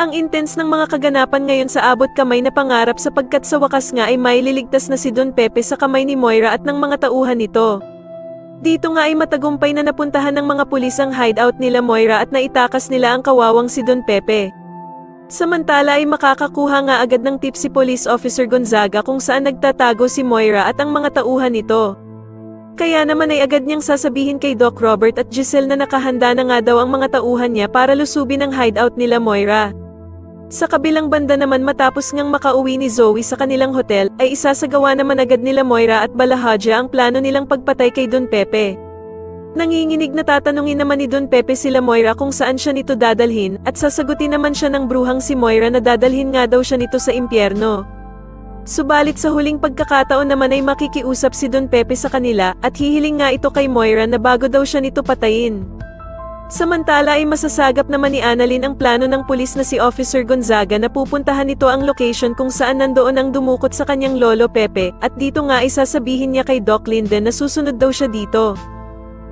Ang intense ng mga kaganapan ngayon sa abot kamay na pangarap sapagkat sa wakas nga ay maililigtas na si Don Pepe sa kamay ni Moira at ng mga tauhan nito. Dito nga ay matagumpay na napuntahan ng mga pulis ang hideout nila Moira at naitakas nila ang kawawang si Don Pepe. Samantala ay makakakuha nga agad ng tip si Police Officer Gonzaga kung saan nagtatago si Moira at ang mga tauhan nito. Kaya naman ay agad niyang sasabihin kay Doc Robert at Giselle na nakahanda na nga daw ang mga tauhan niya para lusubin ang hideout nila Moira. Sa kabilang banda naman matapos ngang makauwi ni Zoe sa kanilang hotel, ay isasagawa naman agad nila Moira at Balahaja ang plano nilang pagpatay kay Don Pepe. Nanginginig na tatanungin naman ni Don Pepe sila Moira kung saan siya nito dadalhin, at sasagutin naman siya ng bruhang si Moira na dadalhin nga daw siya nito sa impyerno. Subalit sa huling pagkakataon naman ay makikiusap si Don Pepe sa kanila, at hihiling nga ito kay Moira na bago daw siya nito patayin. Samantala ay masasagap naman ni Annalyn ang plano ng pulis na si Officer Gonzaga na pupuntahan nito ang location kung saan nandoon ang dumukot sa kanyang lolo Pepe, at dito nga ay sasabihin niya kay Doc Linden na susunod daw siya dito.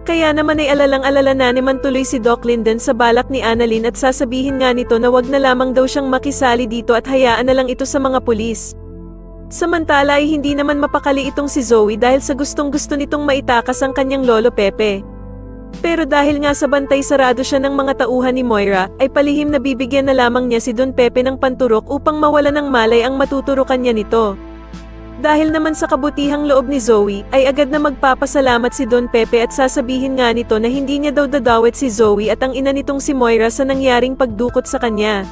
Kaya naman ay alalang-alala na naman tuloy si Doc Linden sa balak ni Annalyn at sasabihin nga nito na wag na lamang daw siyang makisali dito at hayaan na lang ito sa mga pulis. Samantala ay hindi naman mapakali itong si Zoe dahil sa gustong-gusto nitong maitakas ang kanyang lolo Pepe. Pero dahil nga sa bantay sarado siya ng mga tauhan ni Moira, ay palihim na bibigyan na lamang niya si Don Pepe ng panturok upang mawala ng malay ang matuturukan niya nito. Dahil naman sa kabutihang loob ni Zoe, ay agad na magpapasalamat si Don Pepe at sasabihin nga nito na hindi niya daw dadawit si Zoe at ang ina nitong si Moira sa nangyaring pagdukot sa kanya.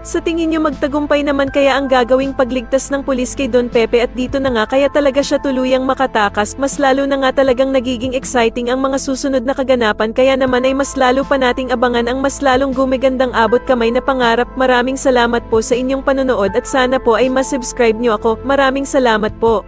Sa tingin niyo magtagumpay naman kaya ang gagawing pagligtas ng pulis kay Don Pepe at dito na nga kaya talaga siya tuluyang makatakas, mas lalo na nga talagang nagiging exciting ang mga susunod na kaganapan kaya naman ay mas lalo pa nating abangan ang mas lalong gumigandang abot kamay na pangarap. Maraming salamat po sa inyong panonood at sana po ay masubscribe niyo ako. Maraming salamat po.